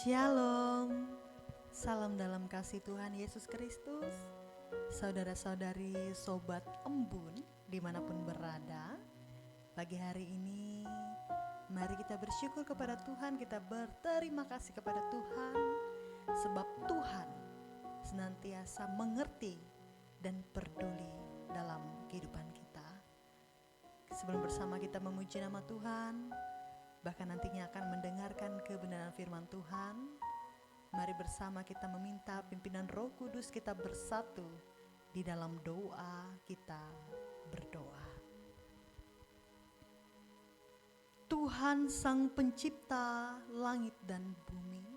Shalom, salam dalam kasih Tuhan Yesus Kristus. Saudara-saudari, sobat embun dimanapun berada, pagi hari ini mari kita bersyukur kepada Tuhan, kita berterima kasih kepada Tuhan, sebab Tuhan senantiasa mengerti dan peduli dalam kehidupan kita. Sebelum bersama kita memuji nama Tuhan, bahkan nantinya akan mendengarkan kebenaran firman Tuhan, mari bersama kita meminta pimpinan Roh Kudus, kita bersatu di dalam doa, kita berdoa. Tuhan Sang Pencipta langit dan bumi,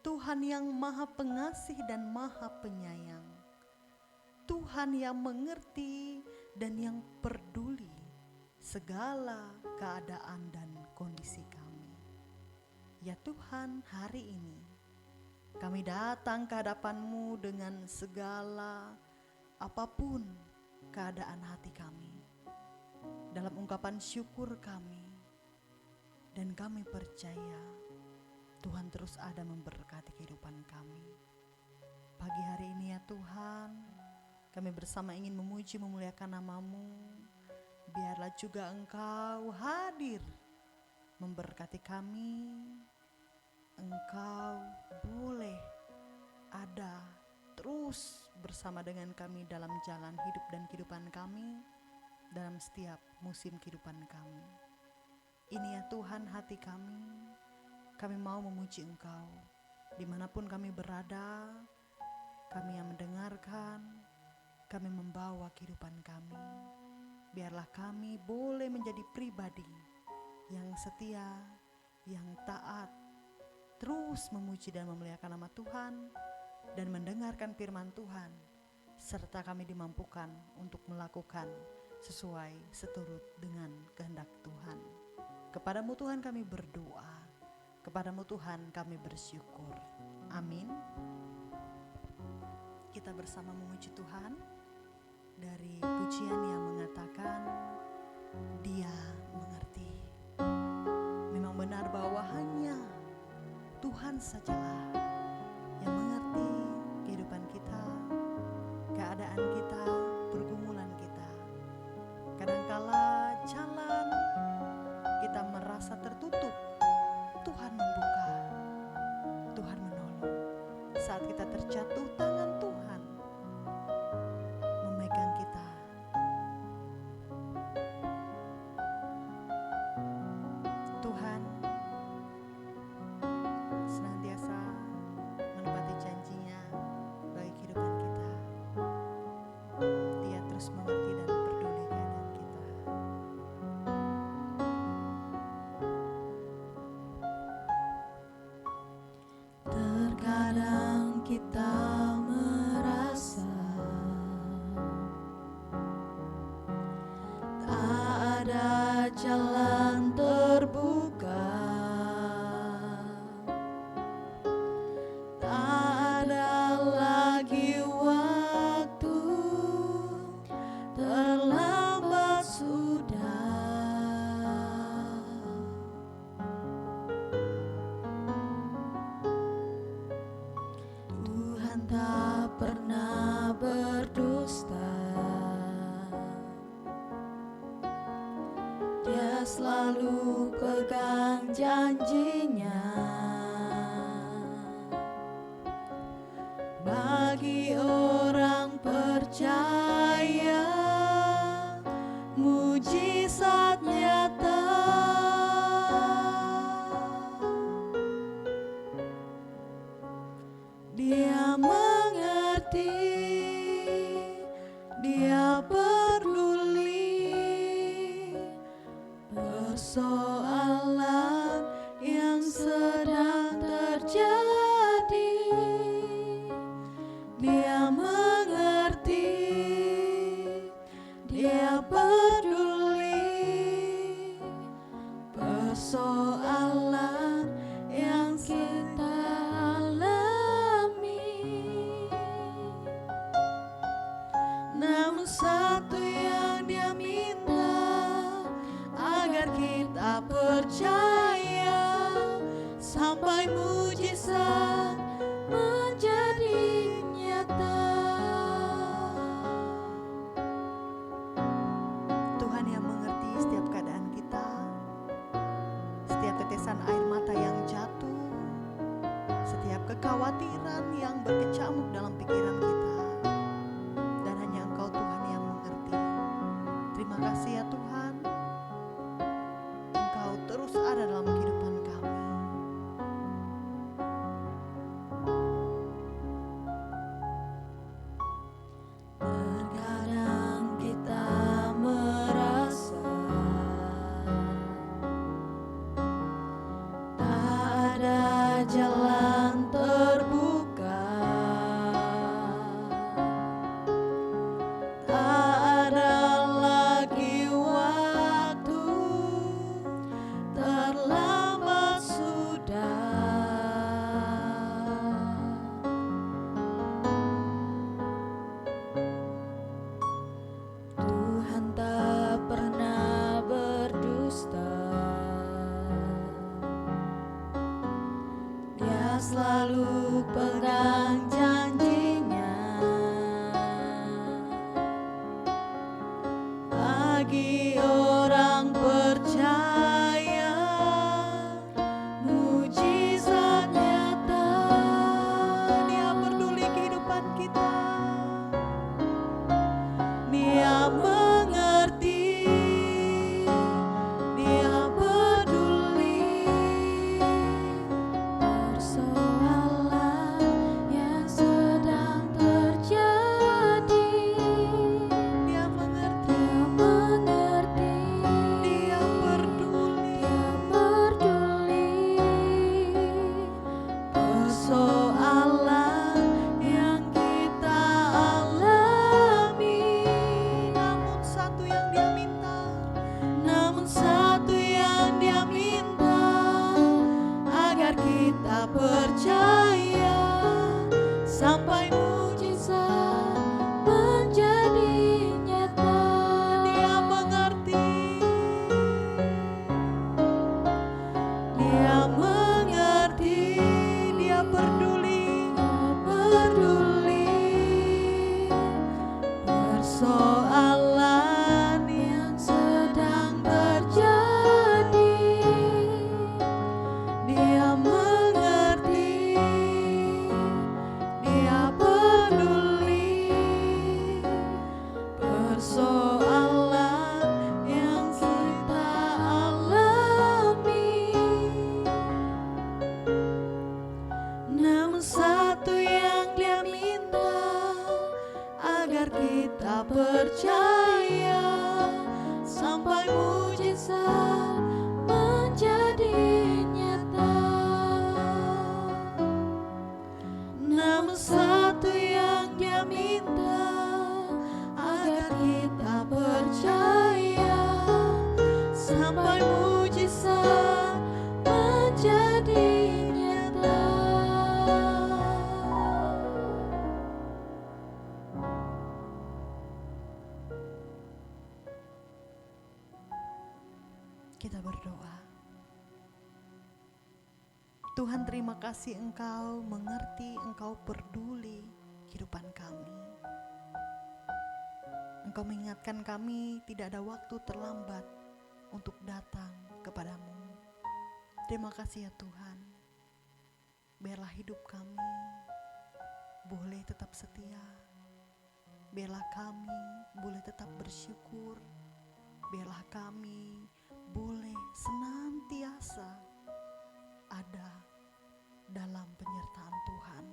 Tuhan yang Maha Pengasih dan Maha Penyayang, Tuhan yang mengerti dan yang peduli segala keadaan dan kondisi kami. Ya Tuhan, hari ini kami datang ke hadapan-Mu dengan segala apapun keadaan hati kami, dalam ungkapan syukur kami, dan kami percaya Tuhan terus ada memberkati kehidupan kami. Pagi hari ini ya Tuhan, kami bersama ingin memuji memuliakan nama-Mu. Biarlah juga Engkau hadir memberkati kami. Engkau boleh ada terus bersama dengan kami dalam jalan hidup dan kehidupan kami, dalam setiap musim kehidupan kami. Ini ya Tuhan hati kami mau memuji Engkau. Dimanapun kami berada, kami yang mendengarkan, kami membawa kehidupan kami. Biarlah kami boleh menjadi pribadi yang setia, yang taat, terus memuji dan memuliakan nama Tuhan dan mendengarkan firman Tuhan, serta kami dimampukan untuk melakukan sesuai seturut dengan kehendak Tuhan. Kepadamu Tuhan kami berdoa, kepadamu Tuhan kami bersyukur. Amin. Kita bersama memuji Tuhan dari pujian yang mengatakan Dia mengerti. Memang benar bahwa hanya Tuhan sajalah yang mengerti kehidupan kita, keadaan kita, pergumulan kita. Kadangkala jalan kita merasa tertutup, Tuhan membuka, Tuhan menolong. Saat kita terjatuh, tangan Tuhan memegang kita. Tuhan senantiasa menepati janjinya bagi kehidupan kita. Dia terus mengerti dan peduli keadaan kita. Terkadang kita merasa tak ada jalan terbuka, tak ada lagi waktu, terlambat sudah. Tuhan tak pernah berdusta, Dia selalu pegang janjinya. Bagi orang percaya, mujizat nyata. Dia mengerti, Dia peduli persoalan yang sedang terjadi. Dia mengerti, Dia peduli persoalan yang kita alami. Namun satu yang Dia minta, agar kita percaya sampai mujizat menjadi nyata. Tuhan yang mengerti setiap keadaan kita, setiap tetesan air mata yang jatuh, setiap kekhawatiran yang berkecamuk dalam pikiran kita, dan hanya Engkau Tuhan yang mengerti. Terima kasih ya Tuhan, Engkau terus ada dalam kehidupan kami. Terkadang kita merasa tak ada jalan terbuka, tak ada lagi waktu, terlambat sudah. Tuhan tak pernah berdusta, Dia selalu pegang janjinya. Bagi orang percaya, mujizat nyata. Dia peduli kehidupan kita. Dia mengerti, Dia peduli persoalan yang sedang terjadi. Dia mengerti, Dia peduli, Dia peduli persoalan yang kita alami. namun satu yang Dia minta, Namun satu yang Dia minta, agar kita percaya sampai mujizat menjadi nyata. Dia mengerti, Dia mengerti, Dia peduli persoalan yang sedang terjadi. Dia mengerti, Dia peduli persoalan yang kita alami. Namun satu yang Dia minta, agar kita percaya sampai mujizat menjadi nyata. Namun satu yang Dia minta, agar kita percaya sampai mujizat menjadi nyata. Kita berdoa. Tuhan, terima kasih Engkau mengerti, Engkau peduli kehidupan kami. Engkau mengingatkan kami tidak ada waktu terlambat untuk datang kepadamu. Terima kasih ya Tuhan. Biarlah hidup kami boleh tetap setia. Biarlah kami boleh tetap bersyukur. Biarlah kami boleh senantiasa ada dalam penyertaan Tuhan.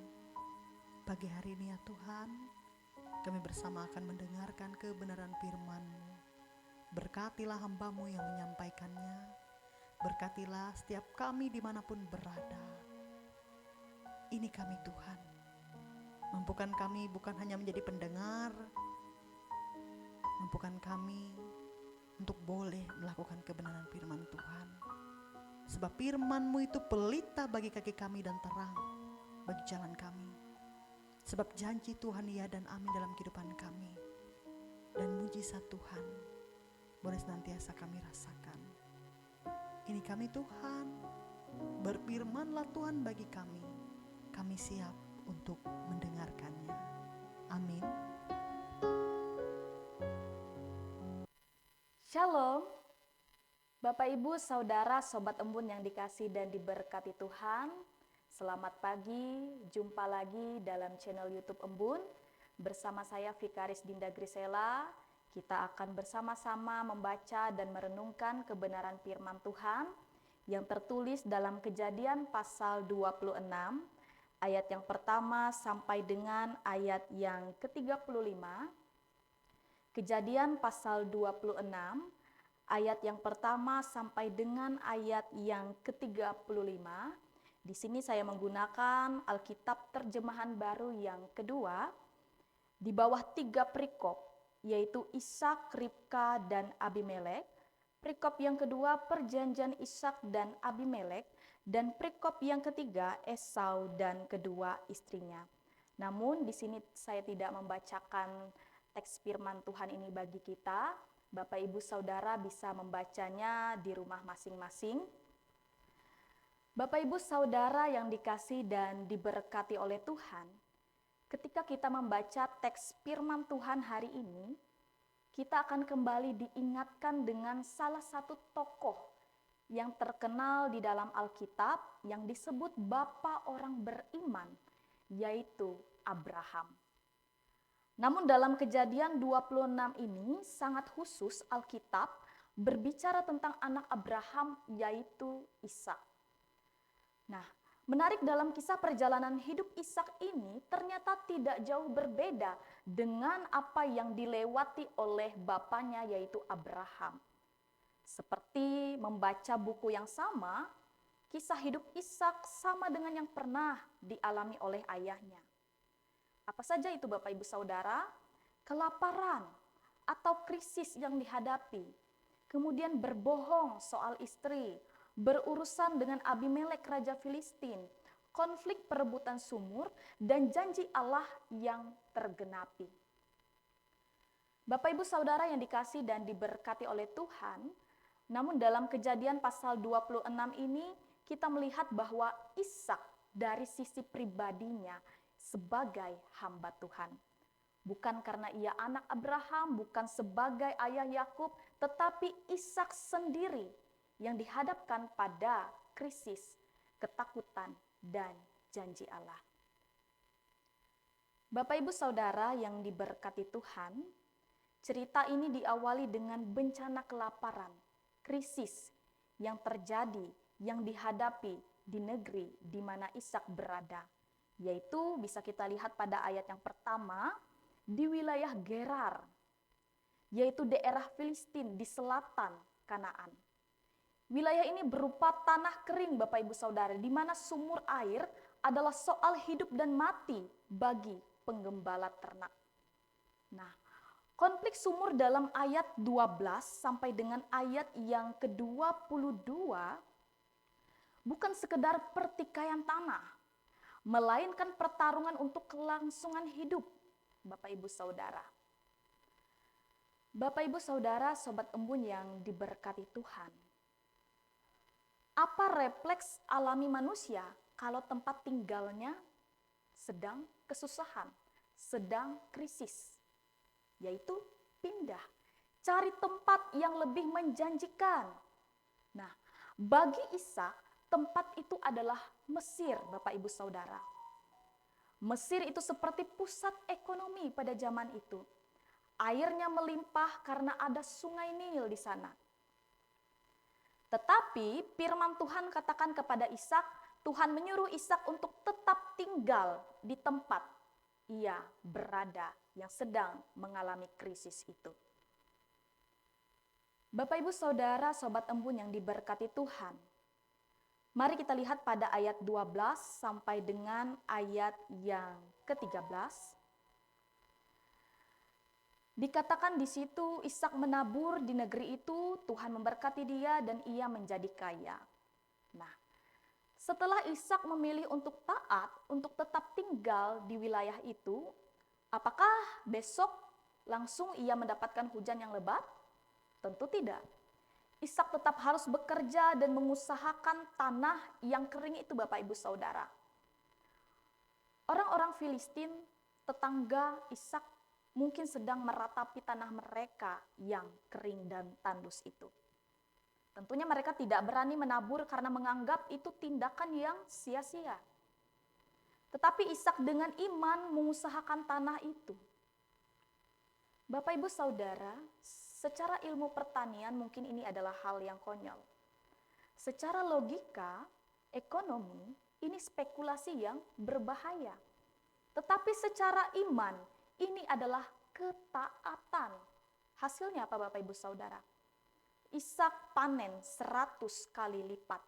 Pagi hari ini ya Tuhan, kami bersama akan mendengarkan kebenaran firman-Mu. Berkatilah hamba-Mu yang menyampaikannya. Berkatilah setiap kami dimanapun berada. Ini kami Tuhan. Mampukan kami bukan hanya menjadi pendengar, mampukan kami untuk boleh melakukan kebenaran firman Tuhan. Sebab firman-Mu itu pelita bagi kaki kami dan terang bagi jalan kami. Sebab janji Tuhan ya dan amin dalam kehidupan kami. Dan mujizat Tuhan boleh senantiasa kami rasakan. Ini kami Tuhan, Berfirmanlah Tuhan bagi kami siap untuk mendengarkannya. Amin. Shalom, Bapak Ibu, Saudara, Sobat Embun yang dikasih dan diberkati Tuhan. Selamat pagi, jumpa lagi dalam channel YouTube Embun. Bersama saya Vikaris Dinda Grisela, kita akan bersama-sama membaca dan merenungkan kebenaran firman Tuhan yang tertulis dalam Kejadian pasal 26, ayat yang pertama sampai dengan ayat yang ke-35. Kejadian pasal 26, ayat yang pertama sampai dengan ayat yang ke-35. Di sini saya menggunakan Alkitab Terjemahan Baru yang kedua, di bawah 3 perikop, yaitu Ishak, Ribka, dan Abimelek. Perikop yang kedua, perjanjian Ishak dan Abimelek, dan perikop yang ketiga, Esau dan kedua istrinya. Namun di sini saya tidak membacakan teks firman Tuhan ini bagi kita. Bapak Ibu Saudara bisa membacanya di rumah masing-masing. Bapak Ibu Saudara yang dikasih dan diberkati oleh Tuhan, ketika kita membaca teks firman Tuhan hari ini, kita akan kembali diingatkan dengan salah satu tokoh yang terkenal di dalam Alkitab yang disebut bapa orang beriman, yaitu Abraham. Namun dalam Kejadian 26 ini sangat khusus Alkitab berbicara tentang anak Abraham, yaitu Ishak. Nah, menarik dalam kisah perjalanan hidup Ishak ini ternyata tidak jauh berbeda dengan apa yang dilewati oleh bapaknya, yaitu Abraham. Seperti membaca buku yang sama, kisah hidup Ishak sama dengan yang pernah dialami oleh ayahnya. Apa saja itu Bapak Ibu Saudara? Kelaparan atau krisis yang dihadapi, kemudian berbohong soal istri, berurusan dengan Abimelek Raja Filistin, konflik perebutan sumur, dan janji Allah yang tergenapi. Bapak Ibu Saudara yang dikasih dan diberkati oleh Tuhan, namun dalam Kejadian pasal 26 ini kita melihat bahwa Ishak dari sisi pribadinya sebagai hamba Tuhan. Bukan karena ia anak Abraham, bukan sebagai ayah Yakub, tetapi Ishak sendiri yang dihadapkan pada krisis, ketakutan, dan janji Allah. Bapak Ibu Saudara yang diberkati Tuhan, cerita ini diawali dengan bencana kelaparan, krisis yang terjadi, yang dihadapi di negeri di mana Ishak berada. Yaitu bisa kita lihat pada ayat yang pertama, di wilayah Gerar, yaitu daerah Filistin di selatan Kanaan. Wilayah ini berupa tanah kering Bapak Ibu Saudara, di mana sumur air adalah soal hidup dan mati bagi penggembala ternak. Nah, konflik sumur dalam ayat 12 sampai dengan ayat yang ke-22 bukan sekedar pertikaian tanah, melainkan pertarungan untuk kelangsungan hidup Bapak Ibu Saudara. Bapak Ibu Saudara, Sobat Embun yang diberkati Tuhan. Apa refleks alami manusia kalau tempat tinggalnya sedang kesusahan, sedang krisis? Yaitu pindah, cari tempat yang lebih menjanjikan. Nah, bagi Ishak, tempat itu adalah Mesir, Bapak Ibu Saudara. Mesir itu seperti pusat ekonomi pada zaman itu. Airnya melimpah karena ada sungai Nil di sana. Tetapi firman Tuhan katakan kepada Ishak, Tuhan menyuruh Ishak untuk tetap tinggal di tempat ia berada yang sedang mengalami krisis itu. Bapak Ibu Saudara, Sobat Embun yang diberkati Tuhan, mari kita lihat pada ayat 12 sampai dengan ayat yang ke-13. Dikatakan di situ Ishak menabur di negeri itu, Tuhan memberkati dia dan ia menjadi kaya. Nah, setelah Ishak memilih untuk taat, untuk tetap tinggal di wilayah itu, apakah besok langsung ia mendapatkan hujan yang lebat? Tentu tidak. Ishak tetap harus bekerja dan mengusahakan tanah yang kering itu Bapak Ibu Saudara. Orang-orang Filistin, tetangga Ishak, mungkin sedang meratapi tanah mereka yang kering dan tandus itu. Tentunya mereka tidak berani menabur karena menganggap itu tindakan yang sia-sia. Tetapi Ishak dengan iman mengusahakan tanah itu. Bapak Ibu Saudara, secara ilmu pertanian mungkin ini adalah hal yang konyol. Secara logika, ekonomi, ini spekulasi yang berbahaya. Tetapi secara iman, ini adalah ketaatan. Hasilnya apa Bapak Ibu Saudara? Ishak panen 100 kali lipat.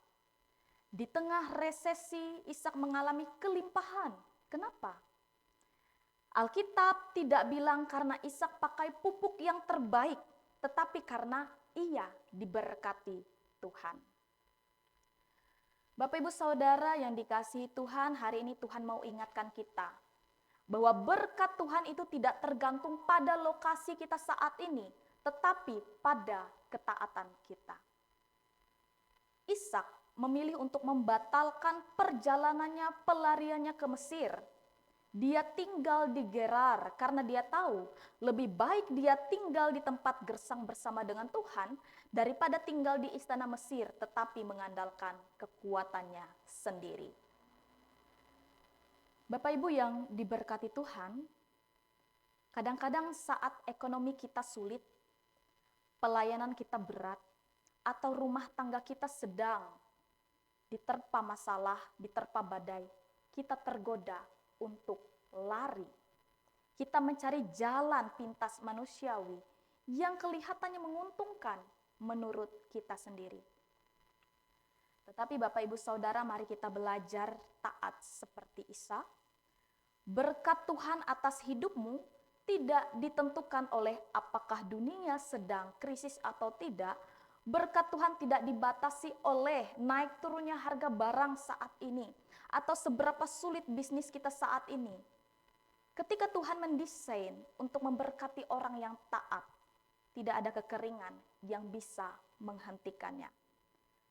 Di tengah resesi, Ishak mengalami kelimpahan. Kenapa? Alkitab tidak bilang karena Ishak pakai pupuk yang terbaik, tetapi karena ia diberkati Tuhan. Bapak Ibu Saudara yang dikasihi Tuhan, hari ini Tuhan mau ingatkan kita bahwa berkat Tuhan itu tidak tergantung pada lokasi kita saat ini, tetapi pada ketaatan kita. Ishak memilih untuk membatalkan perjalanannya, pelariannya ke Mesir. Dia tinggal di Gerar karena dia tahu lebih baik dia tinggal di tempat gersang bersama dengan Tuhan daripada tinggal di istana Mesir tetapi mengandalkan kekuatannya sendiri. Bapak Ibu yang diberkati Tuhan, kadang-kadang saat ekonomi kita sulit, pelayanan kita berat, atau rumah tangga kita sedang diterpa masalah, diterpa badai, kita tergoda untuk lari. Kita mencari jalan pintas manusiawi yang kelihatannya menguntungkan menurut kita sendiri. Tetapi Bapak Ibu Saudara, mari kita belajar taat seperti Ishak. Berkat Tuhan atas hidupmu tidak ditentukan oleh apakah dunia sedang krisis atau tidak. Berkat Tuhan tidak dibatasi oleh naik turunnya harga barang saat ini atau seberapa sulit bisnis kita saat ini. Ketika Tuhan mendesain untuk memberkati orang yang taat, tidak ada kekeringan yang bisa menghentikannya.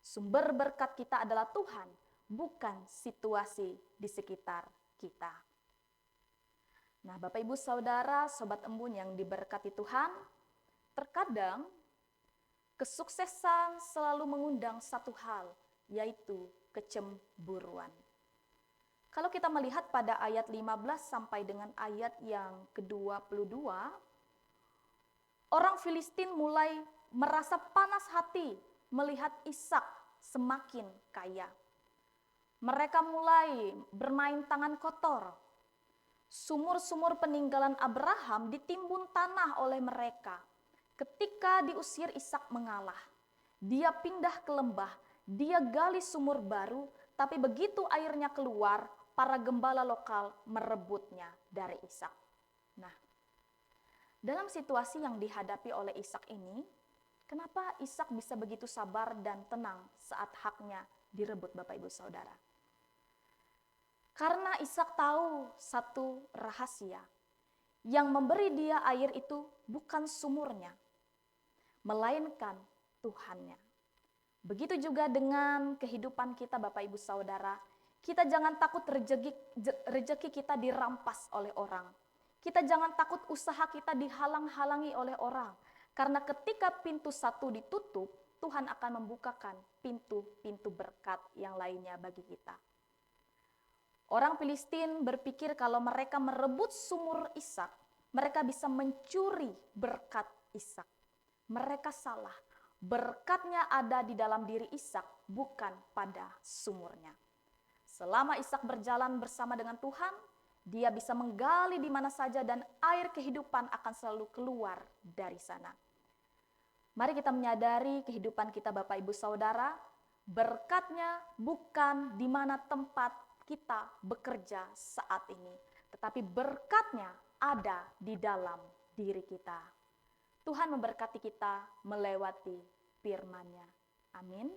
Sumber berkat kita adalah Tuhan, bukan situasi di sekitar kita. Nah, Bapak Ibu Saudara, Sobat Embun yang diberkati Tuhan, terkadang kesuksesan selalu mengundang satu hal, yaitu kecemburuan. Kalau kita melihat pada ayat 15 sampai dengan ayat yang ke-22, orang Filistin mulai merasa panas hati melihat Ishak semakin kaya. Mereka mulai bermain tangan kotor. Sumur-sumur peninggalan Abraham ditimbun tanah oleh mereka. Ketika diusir, Ishak mengalah. Dia pindah ke lembah, dia gali sumur baru, tapi begitu airnya keluar, para gembala lokal merebutnya dari Ishak. Nah, dalam situasi yang dihadapi oleh Ishak ini, kenapa Ishak bisa begitu sabar dan tenang saat haknya direbut Bapak Ibu Saudara? Karena Ishak tahu satu rahasia, yang memberi dia air itu bukan sumurnya, melainkan Tuhannya. Begitu juga dengan kehidupan kita Bapak Ibu Saudara, kita jangan takut rezeki kita dirampas oleh orang. Kita jangan takut usaha kita dihalang-halangi oleh orang. Karena ketika pintu satu ditutup, Tuhan akan membukakan pintu-pintu berkat yang lainnya bagi kita. Orang Filistin berpikir kalau mereka merebut sumur Ishak, mereka bisa mencuri berkat Ishak. Mereka salah. Berkatnya ada di dalam diri Ishak, bukan pada sumurnya. Selama Ishak berjalan bersama dengan Tuhan, dia bisa menggali di mana saja dan air kehidupan akan selalu keluar dari sana. Mari kita menyadari kehidupan kita Bapak Ibu Saudara, berkatnya bukan di mana tempat kita bekerja saat ini, tetapi berkatnya ada di dalam diri kita. Tuhan memberkati kita melewati firman-Nya. Amin.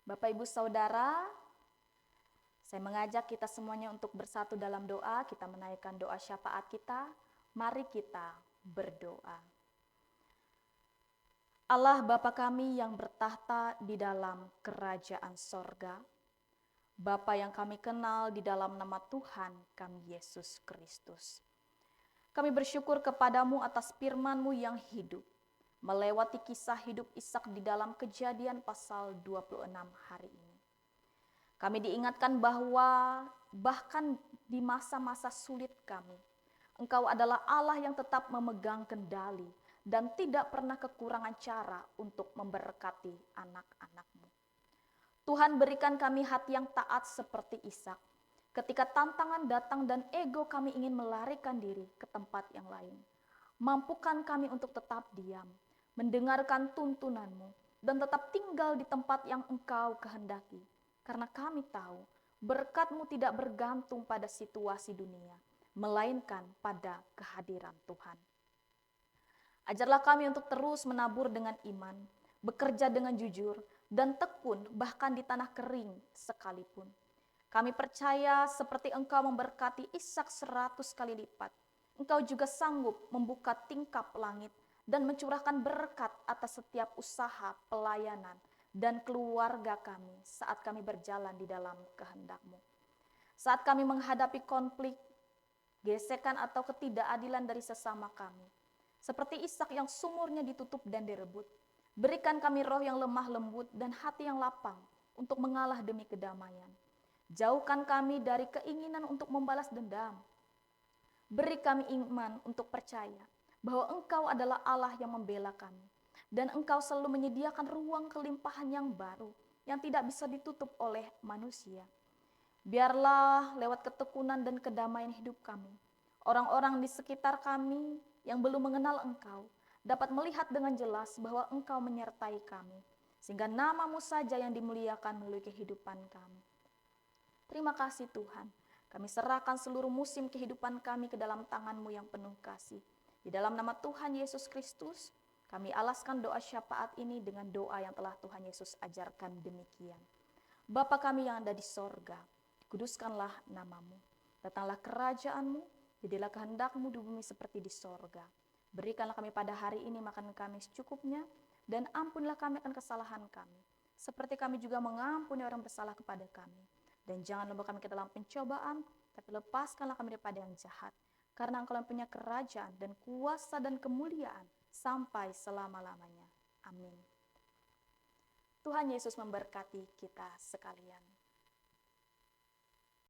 Bapak Ibu Saudara, saya mengajak kita semuanya untuk bersatu dalam doa, kita menaikkan doa syafaat kita. Mari kita berdoa. Allah Bapa kami yang bertahta di dalam kerajaan sorga, Bapa yang kami kenal di dalam nama Tuhan kami Yesus Kristus. Kami bersyukur kepadamu atas firman-Mu yang hidup, melewati kisah hidup Ishak di dalam Kejadian pasal 26 hari ini. Kami diingatkan bahwa bahkan di masa-masa sulit kami, Engkau adalah Allah yang tetap memegang kendali dan tidak pernah kekurangan cara untuk memberkati anak-anak-Mu. Tuhan, berikan kami hati yang taat seperti Ishak. Ketika tantangan datang dan ego kami ingin melarikan diri ke tempat yang lain, mampukan kami untuk tetap diam, mendengarkan tuntunan-Mu, dan tetap tinggal di tempat yang Engkau kehendaki. Karena kami tahu berkat-Mu tidak bergantung pada situasi dunia, melainkan pada kehadiran Tuhan. Ajarlah kami untuk terus menabur dengan iman, bekerja dengan jujur, dan tekun bahkan di tanah kering sekalipun. Kami percaya seperti Engkau memberkati Ishak 100 kali lipat, Engkau juga sanggup membuka tingkap langit dan mencurahkan berkat atas setiap usaha, pelayanan, dan keluarga kami saat kami berjalan di dalam kehendak-Mu. Saat kami menghadapi konflik, gesekan atau ketidakadilan dari sesama kami, seperti Ishak yang sumurnya ditutup dan direbut, berikan kami roh yang lemah lembut dan hati yang lapang untuk mengalah demi kedamaian. Jauhkan kami dari keinginan untuk membalas dendam. Beri kami iman untuk percaya bahwa Engkau adalah Allah yang membela kami, dan Engkau selalu menyediakan ruang kelimpahan yang baru yang tidak bisa ditutup oleh manusia. Biarlah lewat ketekunan dan kedamaian hidup kami, orang-orang di sekitar kami yang belum mengenal Engkau dapat melihat dengan jelas bahwa Engkau menyertai kami, sehingga nama-Mu saja yang dimuliakan melalui kehidupan kami. Terima kasih Tuhan, kami serahkan seluruh musim kehidupan kami ke dalam tangan-Mu yang penuh kasih. Di dalam nama Tuhan Yesus Kristus, kami alaskan doa syafaat ini dengan doa yang telah Tuhan Yesus ajarkan demikian. Bapa kami yang ada di sorga, kuduskanlah nama-Mu. Datanglah kerajaan-Mu, jadilah kehendak-Mu di bumi seperti di sorga. Berikanlah kami pada hari ini makan kami secukupnya, dan ampunilah kami akan kesalahan kami, seperti kami juga mengampuni orang bersalah kepada kami. Dan jangan membawa kami ke dalam pencobaan, tapi lepaskanlah kami daripada yang jahat. Karena Engkau yang punya kerajaan dan kuasa dan kemuliaan sampai selama-lamanya. Amin. Tuhan Yesus memberkati kita sekalian.